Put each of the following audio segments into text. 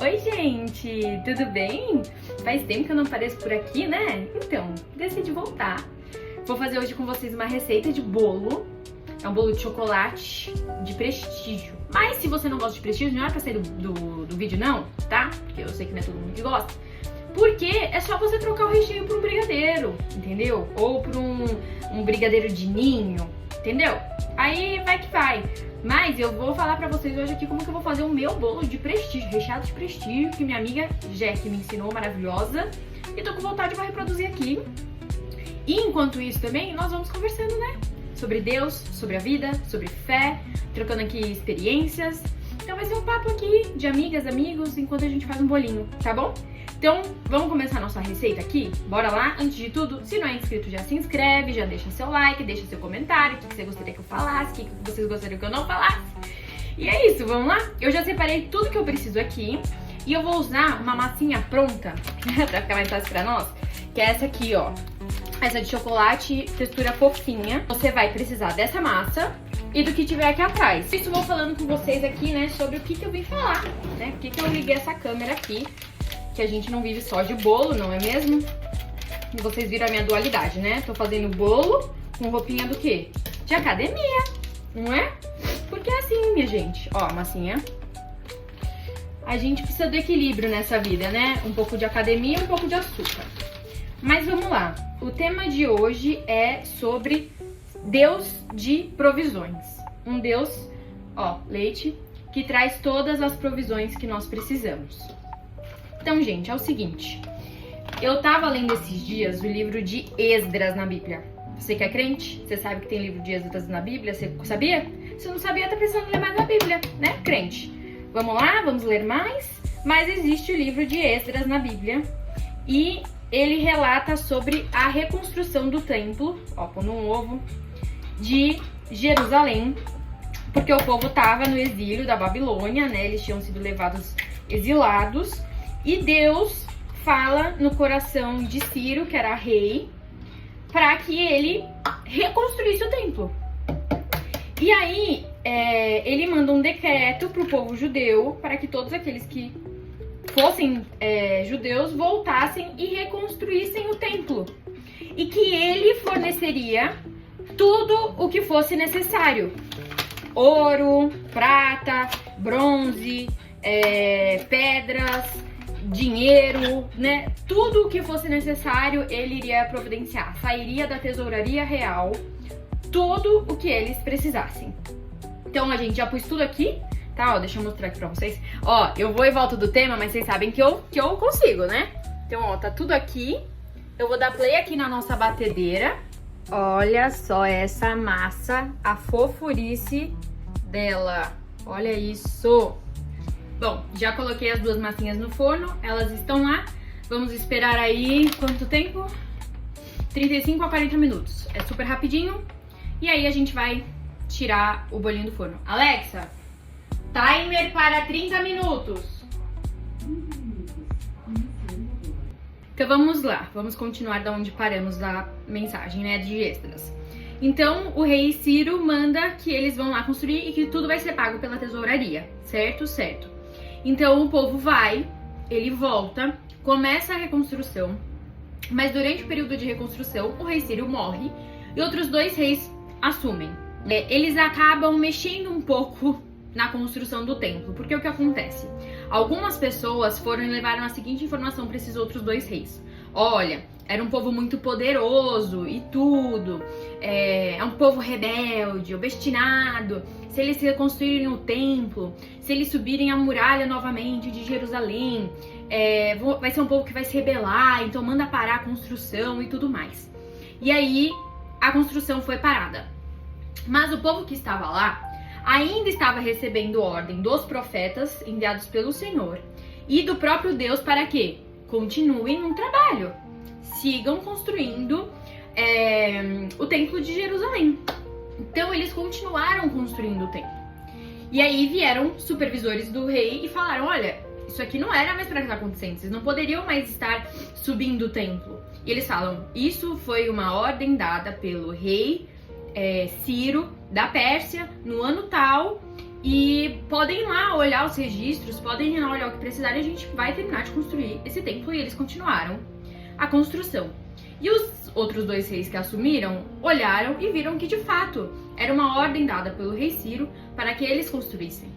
Oi, gente, tudo bem? Faz tempo que eu não apareço por aqui, né? Então, decidi voltar. Vou fazer hoje com vocês uma receita de bolo. É um bolo de chocolate de prestígio. Mas se você não gosta de prestígio, não é pra sair do vídeo não, tá? Porque eu sei que não é todo mundo que gosta. Porque é só você trocar o recheio por um brigadeiro, entendeu? Ou por um brigadeiro de ninho, entendeu? Aí vai que vai. Mas eu vou falar pra vocês hoje aqui como que eu vou fazer o meu bolo de prestígio, recheado de prestígio, que minha amiga Jack me ensinou, maravilhosa. E tô com vontade de reproduzir aqui. E enquanto isso também, nós vamos conversando, né? Sobre Deus, sobre a vida, sobre fé, trocando aqui experiências. Então vai ser um papo aqui de amigas, amigos, enquanto a gente faz um bolinho, tá bom? Então, vamos começar a nossa receita aqui? Bora lá? Antes de tudo, se não é inscrito, já se inscreve, já deixa seu like, deixa seu comentário, o que você gostaria que eu falasse, o que vocês gostariam que eu não falasse. E é isso, vamos lá? Eu já separei tudo que eu preciso aqui e eu vou usar uma massinha pronta, pra ficar mais fácil pra nós, que é essa aqui, ó. Essa de chocolate, textura fofinha. Você vai precisar dessa massa e do que tiver aqui atrás. Isso eu vou falando com vocês aqui, né, sobre o que eu vim falar, né? Por que eu liguei essa câmera aqui. Que a gente não vive só de bolo, não é mesmo? E vocês viram a minha dualidade, né? Tô fazendo bolo com roupinha do quê? De academia, não é? Porque é assim, minha gente. Ó, massinha. A gente precisa do equilíbrio nessa vida, né? Um pouco de academia e um pouco de açúcar. Mas vamos lá. O tema de hoje é sobre Deus de provisões. Um Deus, ó, leite, que traz todas as provisões que nós precisamos. Então, gente, é o seguinte, eu tava lendo esses dias o livro de Esdras na Bíblia. Você que é crente, você sabe que tem livro de Esdras na Bíblia, você sabia? Se não sabia, tá precisando ler mais na Bíblia, né, crente? Vamos lá, vamos ler mais? Mas existe o livro de Esdras na Bíblia e ele relata sobre a reconstrução do templo, ó, pondo um ovo, de Jerusalém, porque o povo tava no exílio da Babilônia, né, eles tinham sido levados exilados. E Deus fala no coração de Ciro, que era rei, para que ele reconstruísse o templo. E aí, ele manda um decreto para o povo judeu, para que todos aqueles que fossem judeus voltassem e reconstruíssem o templo. E que ele forneceria tudo o que fosse necessário. Ouro, prata, bronze, pedras, dinheiro, né? Tudo o que fosse necessário ele iria providenciar. Sairia da tesouraria real tudo o que eles precisassem. Então a gente já pôs tudo aqui, tá? Ó, deixa eu mostrar aqui pra vocês. Ó, eu vou e volto do tema, mas vocês sabem que eu consigo, né? Então, ó, tá tudo aqui. Eu vou dar play aqui na nossa batedeira. Olha só essa massa, a fofurice dela. Olha isso! Bom, já coloquei as duas massinhas no forno, elas estão lá. Vamos esperar aí, quanto tempo? 35 a 40 minutos. É super rapidinho. E aí a gente vai tirar o bolinho do forno. Alexa, timer para 30 minutos. Então vamos lá, vamos continuar da onde paramos a mensagem, né, de Esdras. Então o rei Ciro manda que eles vão lá construir e que tudo vai ser pago pela tesouraria, certo? Certo. Então o povo vai, ele volta, começa a reconstrução, mas durante o período de reconstrução o rei Ciro morre e outros dois reis assumem. Eles acabam mexendo um pouco na construção do templo, porque o que acontece? Algumas pessoas foram e levaram a seguinte informação para esses outros dois reis. Olha, era um povo muito poderoso e tudo, é um povo rebelde, obstinado. Se eles reconstruírem o templo, se eles subirem a muralha novamente de Jerusalém, vai ser um povo que vai se rebelar, então manda parar a construção e tudo mais. E aí a construção foi parada. Mas o povo que estava lá ainda estava recebendo ordem dos profetas enviados pelo Senhor e do próprio Deus para que continuem no trabalho, sigam construindo o templo de Jerusalém. Então eles continuaram construindo o templo. E aí vieram supervisores do rei e falaram, olha, isso aqui não era mais para estar acontecendo, vocês não poderiam mais estar subindo o templo. E eles falam, isso foi uma ordem dada pelo rei Ciro da Pérsia no ano tal, E podem ir lá olhar os registros, podem ir lá olhar o que precisarem, a gente vai terminar de construir esse templo. E eles continuaram a construção. E os outros 2 reis que assumiram olharam e viram que de fato era uma ordem dada pelo rei Ciro para que eles construíssem.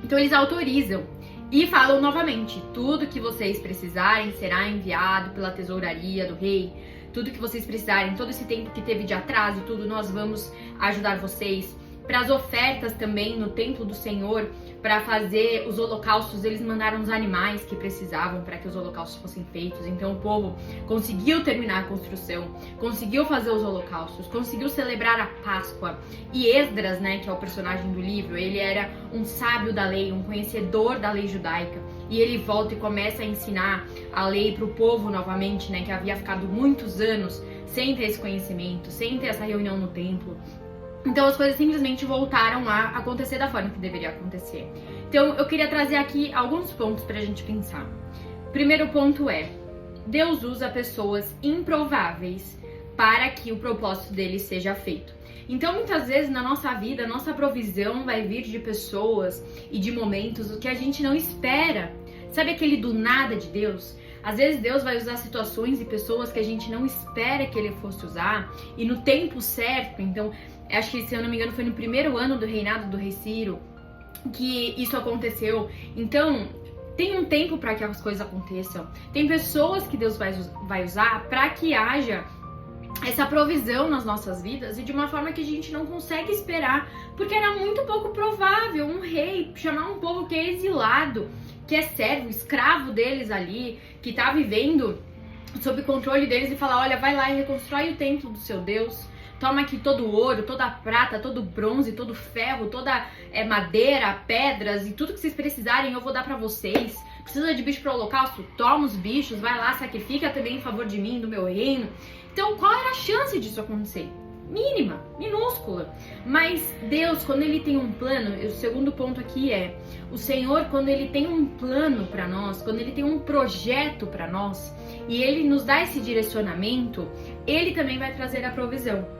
Então eles autorizam e falam novamente: tudo que vocês precisarem será enviado pela tesouraria do rei. Tudo que vocês precisarem, todo esse tempo que teve de atraso, tudo, nós vamos ajudar vocês. Para as ofertas também no templo do Senhor, para fazer os holocaustos, eles mandaram os animais que precisavam para que os holocaustos fossem feitos. Então o povo conseguiu terminar a construção, conseguiu fazer os holocaustos, conseguiu celebrar a Páscoa. E Esdras, né, que é o personagem do livro, ele era um sábio da lei, um conhecedor da lei judaica. E ele volta e começa a ensinar a lei para o povo novamente, né, que havia ficado muitos anos sem ter esse conhecimento, sem ter essa reunião no templo. Então as coisas simplesmente voltaram a acontecer da forma que deveria acontecer. Então eu queria trazer aqui alguns pontos pra gente pensar. Primeiro ponto é: Deus usa pessoas improváveis para que o propósito dele seja feito. Então muitas vezes na nossa vida, a nossa provisão vai vir de pessoas e de momentos o que a gente não espera. Sabe aquele do nada de Deus? Às vezes Deus vai usar situações e pessoas que a gente não espera que ele fosse usar e no tempo certo. Então acho que, se eu não me engano, foi no primeiro ano do reinado do rei Ciro que isso aconteceu. Então, tem um tempo para que as coisas aconteçam. Tem pessoas que Deus vai usar para que haja essa provisão nas nossas vidas e de uma forma que a gente não consegue esperar, porque era muito pouco provável um rei chamar um povo que é exilado, que é servo, escravo deles ali, que tá vivendo sob controle deles, e falar: olha, vai lá e reconstrói o templo do seu Deus. Toma aqui todo o ouro, toda a prata, todo o bronze, todo o ferro, toda madeira, pedras e tudo que vocês precisarem eu vou dar pra vocês. Precisa de bicho para o holocausto? Toma os bichos, vai lá, sacrifica também em favor de mim, do meu reino. Então qual era a chance disso acontecer? Mínima, minúscula. Mas Deus, quando ele tem um plano, o segundo ponto aqui é: o Senhor, quando ele tem um plano para nós, quando ele tem um projeto para nós e ele nos dá esse direcionamento, ele também vai trazer a provisão.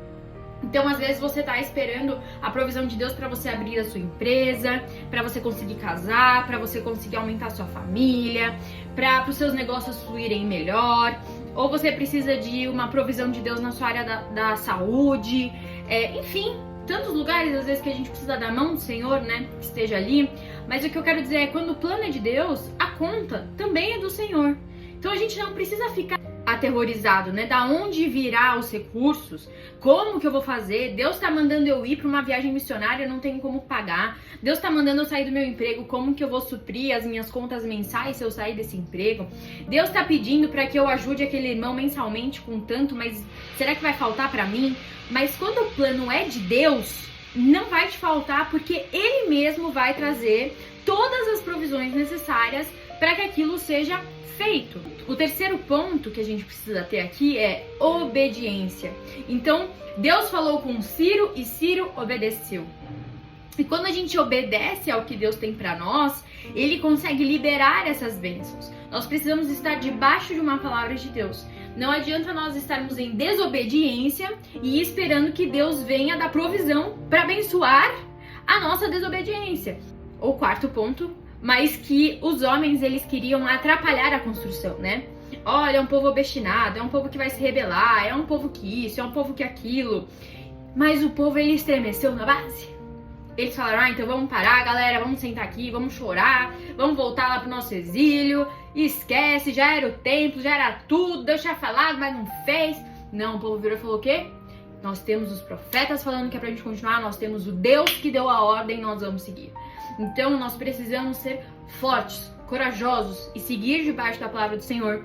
Então, às vezes você tá esperando a provisão de Deus para você abrir a sua empresa, para você conseguir casar, para você conseguir aumentar a sua família, para os seus negócios fluírem melhor, ou você precisa de uma provisão de Deus na sua área da saúde, enfim, tantos lugares às vezes que a gente precisa da mão do Senhor, né, que esteja ali. Mas o que eu quero dizer é: quando o plano é de Deus, a conta também é do Senhor. Então a gente não precisa ficar aterrorizado, né? Da onde virá os recursos? Como que eu vou fazer? Deus tá mandando eu ir para uma viagem missionária, eu não tenho como pagar. Deus tá mandando eu sair do meu emprego, como que eu vou suprir as minhas contas mensais se eu sair desse emprego? Deus tá pedindo para que eu ajude aquele irmão mensalmente com tanto, mas será que vai faltar para mim? Mas quando o plano é de Deus, não vai te faltar, porque Ele mesmo vai trazer todas as provisões necessárias para que aquilo seja feito. O terceiro ponto que a gente precisa ter aqui é obediência. Então, Deus falou com Ciro e Ciro obedeceu. E quando a gente obedece ao que Deus tem para nós, Ele consegue liberar essas bênçãos. Nós precisamos estar debaixo de uma palavra de Deus. Não adianta nós estarmos em desobediência e esperando que Deus venha dar provisão para abençoar a nossa desobediência. O quarto ponto: mas que os homens, eles queriam atrapalhar a construção, né? Olha, é um povo obstinado, é um povo que vai se rebelar, é um povo que isso, é um povo que aquilo. Mas o povo, ele estremeceu na base. Eles falaram: então vamos parar, galera, vamos sentar aqui, vamos chorar, vamos voltar lá pro nosso exílio, esquece, já era o templo, já era tudo, Deus tinha falado, mas não fez. Não, o povo virou e falou: o quê? Nós temos os profetas falando que é pra gente continuar, nós temos o Deus que deu a ordem, nós vamos seguir. Então nós precisamos ser fortes, corajosos e seguir debaixo da palavra do Senhor,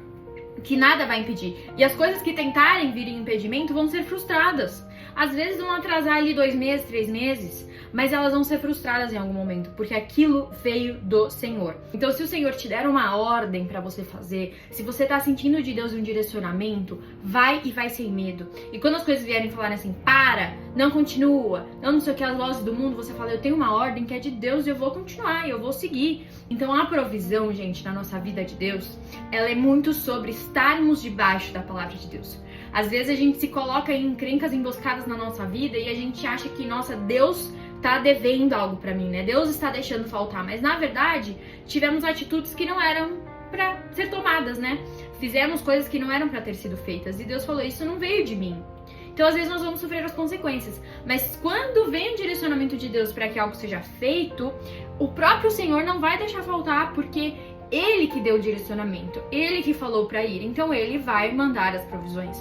que nada vai impedir. E as coisas que tentarem vir em impedimento vão ser frustradas. Às vezes vão atrasar ali 2 meses, 3 meses, mas elas vão ser frustradas em algum momento, porque aquilo veio do Senhor. Então, se o Senhor te der uma ordem pra você fazer, se você tá sentindo de Deus um direcionamento, vai e vai sem medo. E quando as coisas vierem falar assim: para, não continua, não sei o que, as vozes do mundo, você fala: eu tenho uma ordem que é de Deus e eu vou continuar, eu vou seguir. Então, a provisão, gente, na nossa vida de Deus, ela é muito sobre estarmos debaixo da palavra de Deus. Às vezes a gente se coloca em encrencas emboscadas na nossa vida e a gente acha que, nossa, Deus tá devendo algo pra mim, né? Deus está deixando faltar. Mas na verdade, tivemos atitudes que não eram pra ser tomadas, né? Fizemos coisas que não eram pra ter sido feitas. E Deus falou, isso não veio de mim. Então, às vezes, nós vamos sofrer as consequências. Mas quando vem o direcionamento de Deus para que algo seja feito, o próprio Senhor não vai deixar faltar, porque Ele que deu o direcionamento, Ele que falou para ir. Então, Ele vai mandar as provisões.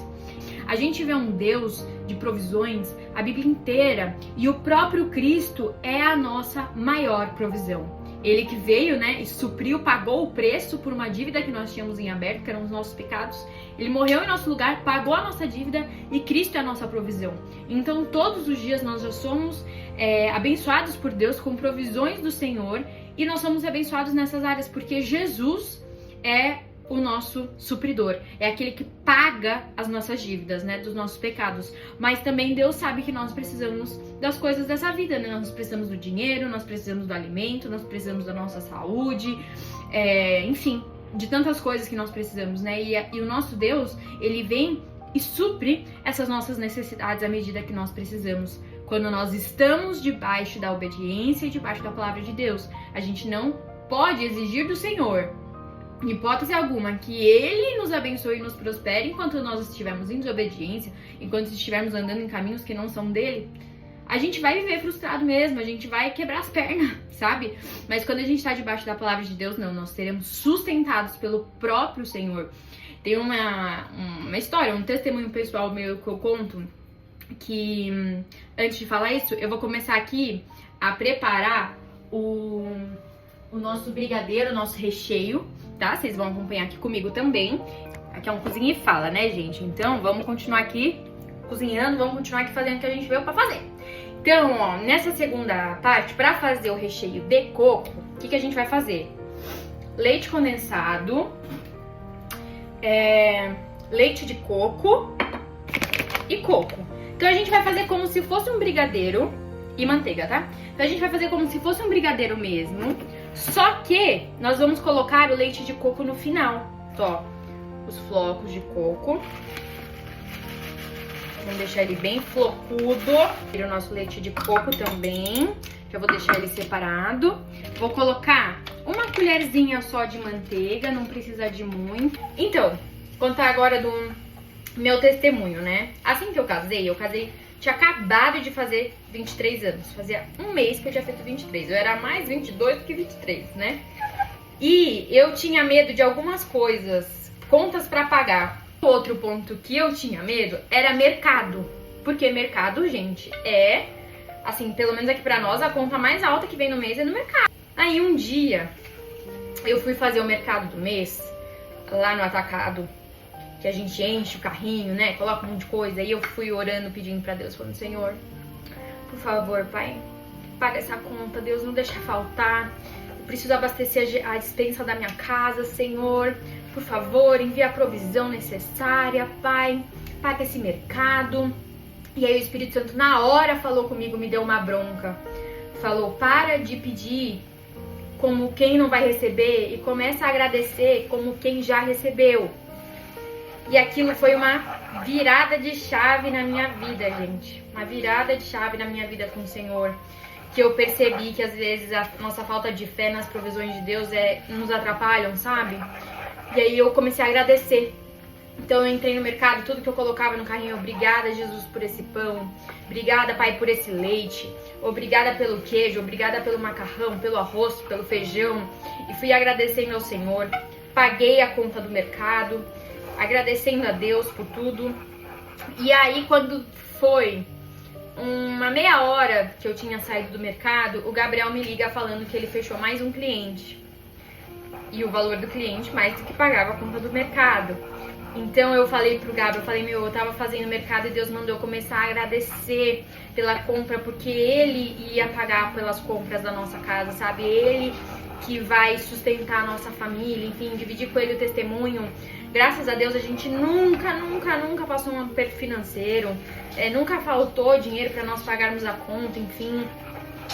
A gente vê um Deus de provisões a Bíblia inteira, e o próprio Cristo é a nossa maior provisão. Ele que veio, né, e supriu, pagou o preço por uma dívida que nós tínhamos em aberto, que eram os nossos pecados. Ele morreu em nosso lugar, pagou a nossa dívida, e Cristo é a nossa provisão. Então, todos os dias nós já somos abençoados por Deus com provisões do Senhor, e nós somos abençoados nessas áreas, porque Jesus é o nosso supridor, é aquele que paga as nossas dívidas, né, dos nossos pecados. Mas também Deus sabe que nós precisamos das coisas dessa vida, né? Nós precisamos do dinheiro, nós precisamos do alimento, nós precisamos da nossa saúde, enfim, de tantas coisas que nós precisamos, né? E o nosso Deus, Ele vem e supre essas nossas necessidades à medida que nós precisamos. Quando nós estamos debaixo da obediência e debaixo da palavra de Deus, a gente não pode exigir do Senhor, em hipótese alguma, que Ele nos abençoe e nos prospere enquanto nós estivermos em desobediência, enquanto estivermos andando em caminhos que não são dele. A gente vai viver frustrado mesmo, a gente vai quebrar as pernas, sabe? Mas quando a gente está debaixo da palavra de Deus, não, nós seremos sustentados pelo próprio Senhor. Tem uma história, um testemunho pessoal meu que eu conto, que antes de falar isso, eu vou começar aqui a preparar o nosso brigadeiro, o nosso recheio, tá? Vocês vão acompanhar aqui comigo também. Aqui é um cozinha e fala, né, gente? Então, vamos continuar aqui cozinhando, vamos continuar aqui fazendo o que a gente veio pra fazer. Então, ó, nessa segunda parte, pra fazer o recheio de coco, o que a gente vai fazer? Leite condensado, leite de coco e coco. Então, a gente vai fazer como se fosse um brigadeiro e manteiga, tá? Então, a gente vai fazer como se fosse um brigadeiro mesmo, só que nós vamos colocar o leite de coco no final. Ó, os flocos de coco. Vamos deixar ele bem flocudo. O nosso leite de coco também. Já vou deixar ele separado. Vou colocar uma colherzinha só de manteiga, não precisa de muito. Então, contar agora do meu testemunho, né? Assim que eu casei, tinha acabado de fazer 23 anos. Fazia um mês que eu tinha feito 23. Eu era mais 22 do que 23, né? E eu tinha medo de algumas coisas, contas pra pagar. Outro ponto que eu tinha medo era mercado. Porque mercado, gente, assim, pelo menos aqui pra nós, a conta mais alta que vem no mês é no mercado. Aí um dia, eu fui fazer o mercado do mês, lá no atacado, que a gente enche o carrinho, né, coloca um monte de coisa. E eu fui orando, pedindo pra Deus, falando, Senhor, por favor, Pai, paga essa conta, Deus, não deixa faltar. Eu preciso abastecer a despensa da minha casa, Senhor. Por favor, envia a provisão necessária, Pai. Paga esse mercado. E aí o Espírito Santo na hora falou comigo, me deu uma bronca. Falou, para de pedir como quem não vai receber e começa a agradecer como quem já recebeu. E aquilo foi uma virada de chave na minha vida, gente. Uma virada de chave na minha vida com o Senhor. Que eu percebi que às vezes a nossa falta de fé nas provisões de Deus nos atrapalham, sabe? E aí eu comecei a agradecer. Então eu entrei no mercado, tudo que eu colocava no carrinho, obrigada, Jesus, por esse pão. Obrigada, Pai, por esse leite. Obrigada pelo queijo, obrigada pelo macarrão, pelo arroz, pelo feijão. E fui agradecendo ao Senhor. Paguei a conta do mercado, agradecendo a Deus por tudo. E aí, quando foi uma meia hora que eu tinha saído do mercado, o Gabriel me liga falando que ele fechou mais um cliente. E o valor do cliente mais do que pagava a conta do mercado. Então eu falei pro Gabriel, eu tava fazendo mercado e Deus mandou eu começar a agradecer pela compra, porque Ele ia pagar pelas compras da nossa casa, sabe? Ele que vai sustentar a nossa família, enfim, dividir com Ele o testemunho. Graças a Deus a gente nunca passou um aperto financeiro, nunca faltou dinheiro para nós pagarmos a conta, enfim.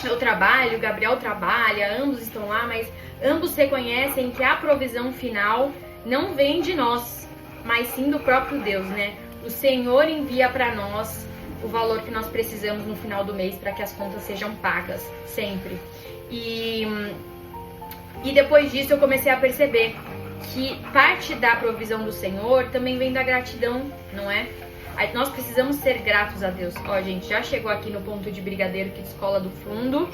Eu trabalho, o Gabriel trabalha, ambos estão lá, mas ambos reconhecem que a provisão final não vem de nós, mas sim do próprio Deus, né? O Senhor envia para nós o valor que nós precisamos no final do mês para que as contas sejam pagas, sempre. E depois disso eu comecei a perceber que parte da provisão do Senhor também vem da gratidão, não é? Nós precisamos ser gratos a Deus. Ó, gente, já chegou aqui no ponto de brigadeiro que descola do fundo.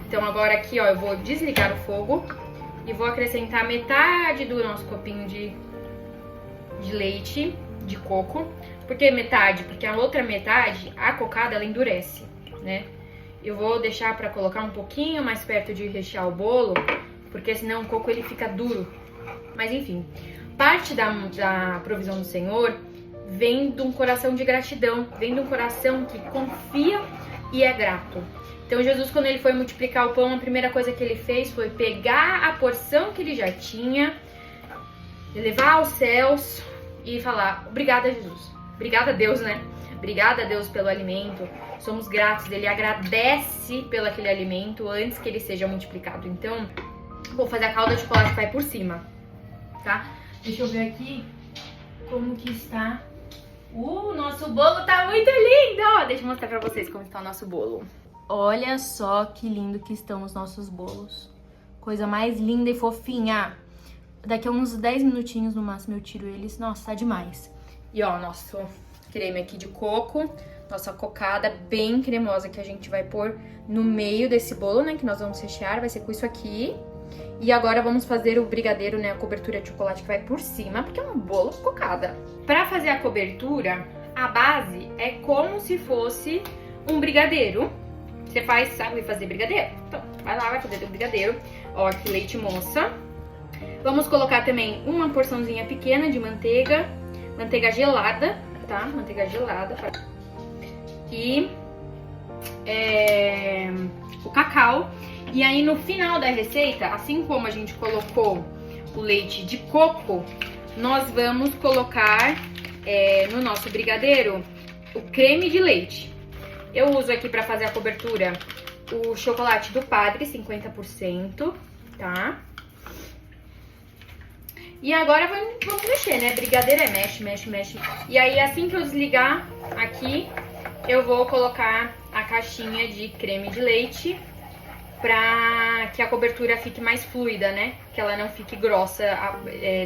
Então agora aqui, ó, eu vou desligar o fogo e vou acrescentar metade do nosso copinho de leite de coco. Por que metade? Porque a outra metade, a cocada, ela endurece, né? Eu vou deixar pra colocar um pouquinho mais perto de rechear o bolo, porque senão o coco ele fica duro. Mas enfim, parte da provisão do Senhor vem de um coração de gratidão, vem de um coração que confia e é grato. Então Jesus, quando ele foi multiplicar o pão, a primeira coisa que ele fez foi pegar a porção que ele já tinha, levar aos céus e falar: obrigada, Jesus. Obrigada a Deus, né? Obrigada a Deus pelo alimento. Somos gratos. Ele agradece pelo aquele alimento antes que ele seja multiplicado. Então, vou fazer a calda de chocolate que vai por cima, tá? Deixa eu ver aqui como que está. O nosso bolo tá muito lindo! Ó, deixa eu mostrar pra vocês como está o nosso bolo. Olha só que lindo que estão os nossos bolos. Coisa mais linda e fofinha. Daqui a uns 10 minutinhos no máximo eu tiro eles. Nossa, tá demais. E ó, nosso creme aqui de coco. Nossa cocada bem cremosa que a gente vai pôr no meio desse bolo, né? Que nós vamos rechear. Vai ser com isso aqui. E agora vamos fazer o brigadeiro, né? A cobertura de chocolate que vai por cima, porque é um bolo cocada. Pra fazer a cobertura, a base é como se fosse um brigadeiro. Você sabe fazer brigadeiro? Então, vai lá, vai fazer o brigadeiro. Ó, aqui leite moça. Vamos colocar também uma porçãozinha pequena de manteiga. Manteiga gelada, tá? Manteiga gelada. E o cacau. E aí no final da receita, assim como a gente colocou o leite de coco, nós vamos colocar no nosso brigadeiro o creme de leite. Eu uso aqui para fazer a cobertura o chocolate do Padre, 50%, tá? E agora vamos mexer, né? Brigadeiro é mexe, mexe, mexe. E aí assim que eu desligar aqui, eu vou colocar a caixinha de creme de leite pra que a cobertura fique mais fluida, né? Que ela não fique grossa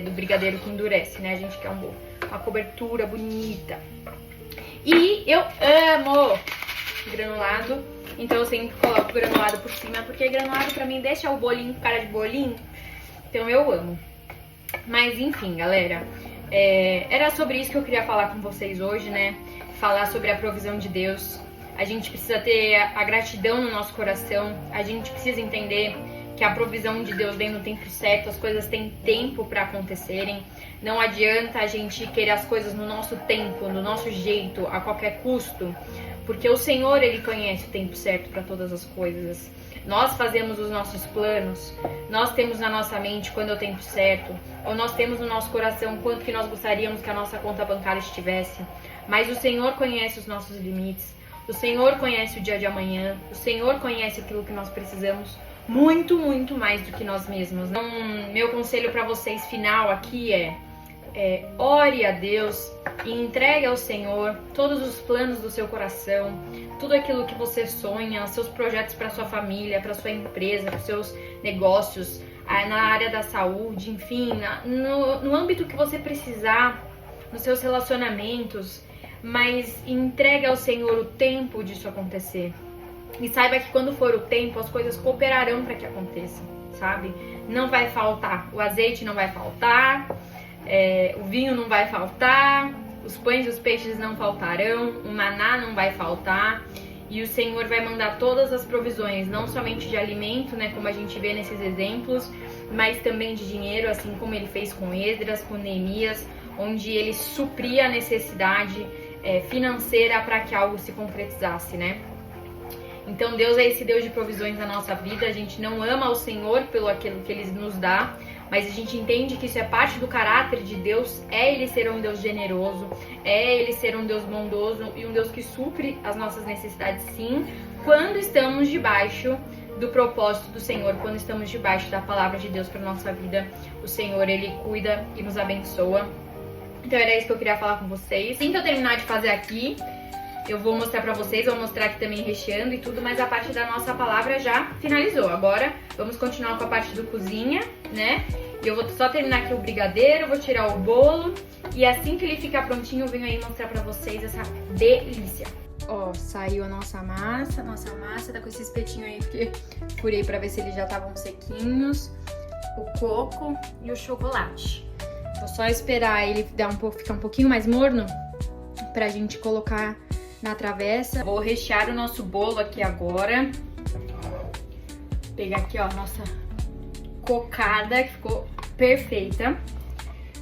do brigadeiro que endurece, né? A gente quer uma cobertura bonita. E eu amo granulado, então eu sempre coloco granulado por cima, porque granulado pra mim deixa o bolinho com cara de bolinho, então eu amo. Mas enfim, galera, era sobre isso que eu queria falar com vocês hoje, né? Falar sobre a provisão de Deus. A gente precisa ter a gratidão no nosso coração. A gente precisa entender que a provisão de Deus vem no tempo certo. As coisas têm tempo para acontecerem. Não adianta a gente querer as coisas no nosso tempo, no nosso jeito, a qualquer custo. Porque o Senhor, Ele conhece o tempo certo para todas as coisas. Nós fazemos os nossos planos. Nós temos na nossa mente quando é o tempo certo. Ou nós temos no nosso coração quanto que nós gostaríamos que a nossa conta bancária estivesse. Mas o Senhor conhece os nossos limites. O Senhor conhece o dia de amanhã. O Senhor conhece aquilo que nós precisamos muito, muito mais do que nós mesmos. Então, meu conselho para vocês final aqui ore a Deus e entregue ao Senhor todos os planos do seu coração, tudo aquilo que você sonha, seus projetos para sua família, para sua empresa, para seus negócios, na área da saúde, enfim, no âmbito que você precisar, nos seus relacionamentos. Mas entregue ao Senhor o tempo disso acontecer. E saiba que quando for o tempo, as coisas cooperarão para que aconteça, sabe? Não vai faltar, o azeite não vai faltar, o vinho não vai faltar, os pães e os peixes não faltarão, o maná não vai faltar. E o Senhor vai mandar todas as provisões, não somente de alimento, né, como a gente vê nesses exemplos, mas também de dinheiro, assim como ele fez com Esdras, com Neemias, onde ele supria a necessidade financeira para que algo se concretizasse, né? Então Deus é esse Deus de provisões na nossa vida. A gente não ama o Senhor pelo aquilo que Ele nos dá, mas a gente entende que isso é parte do caráter de Deus. Ele ser um Deus generoso, Ele ser um Deus bondoso e um Deus que supre as nossas necessidades, sim, quando estamos debaixo do propósito do Senhor, quando estamos debaixo da palavra de Deus para nossa vida. O Senhor, Ele cuida e nos abençoa. Então era isso que eu queria falar com vocês. Assim que eu terminar de fazer aqui, eu vou mostrar pra vocês, vou mostrar aqui também recheando e tudo, mas a parte da nossa palavra já finalizou. Agora vamos continuar com a parte do cozinha, né? E eu vou só terminar aqui o brigadeiro, vou tirar o bolo e assim que ele ficar prontinho eu venho aí mostrar pra vocês essa delícia. Ó, saiu a nossa massa tá com esse espetinho aí porque furei pra ver se eles já estavam sequinhos. O coco e o chocolate. Vou só esperar ele ficar um pouquinho mais morno pra gente colocar na travessa. Vou rechear o nosso bolo aqui agora. Vou pegar aqui, ó, a nossa cocada que ficou perfeita.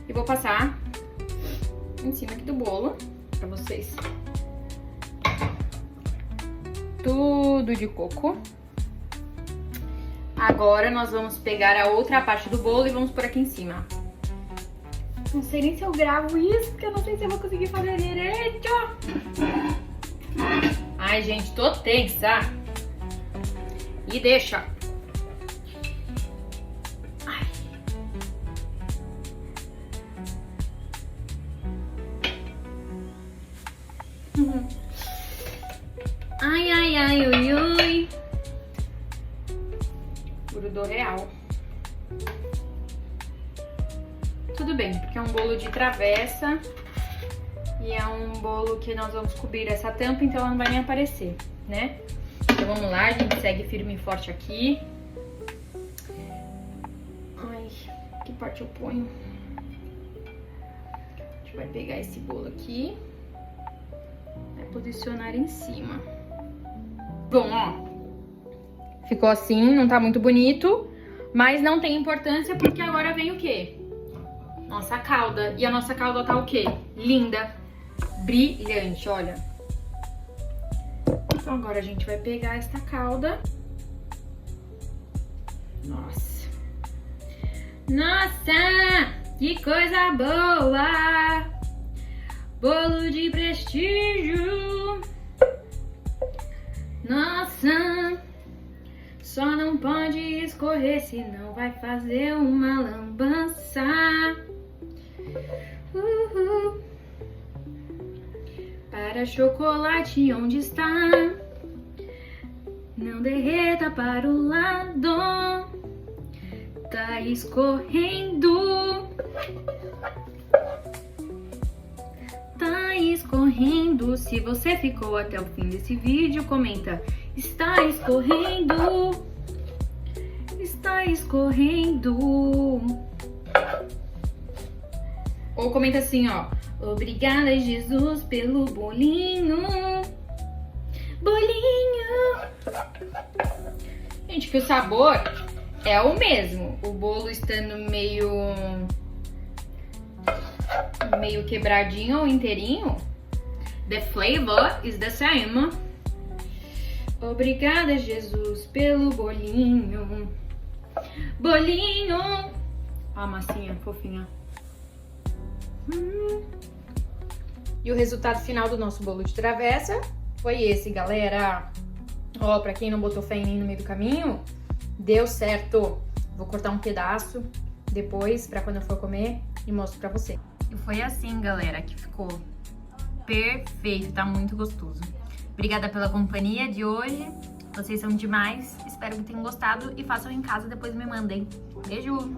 E vou passar em cima aqui do bolo pra vocês. Tudo de coco. Agora nós vamos pegar a outra parte do bolo e vamos por aqui em cima. Não sei nem se eu gravo isso, porque eu não sei se eu vou conseguir fazer direito. Ai, gente, tô tensa. E deixa. Ai. Ai, ai, ai, ui, ui. Grudou real. Tudo bem, porque é um bolo de travessa e é um bolo que nós vamos cobrir essa tampa, então ela não vai nem aparecer, né? Então vamos lá, a gente segue firme e forte aqui. Ai, que parte eu ponho? A gente vai pegar esse bolo aqui, vai posicionar em cima. Bom, ó. Ficou assim, não tá muito bonito, mas não tem importância porque agora vem o quê? Nossa calda. E a nossa calda tá o quê? Linda, brilhante, olha. Então agora a gente vai pegar esta calda. Nossa. Nossa, que coisa boa! Bolo de prestígio. Nossa. Só não pode escorrer, senão vai fazer uma lambança. Para chocolate, onde está? Não derreta para o lado. Tá escorrendo. Tá escorrendo. Se você ficou até o fim desse vídeo, comenta: está escorrendo. Está escorrendo. Ou comenta assim, ó: obrigada, Jesus, pelo bolinho. Bolinho. Gente, que o sabor é o mesmo. O bolo estando meio quebradinho ou inteirinho, the flavor is the same. Obrigada, Jesus, pelo bolinho. Bolinho. Ó a massinha fofinha. E o resultado final do nosso bolo de travessa foi esse, galera. Ó, pra quem não botou fé em mim no meio do caminho, deu certo. Vou cortar um pedaço depois, pra quando eu for comer, e mostro pra você. E foi assim, galera, que ficou perfeito. Tá muito gostoso. Obrigada pela companhia de hoje. Vocês são demais. Espero que tenham gostado e façam em casa, depois me mandem. Beijo!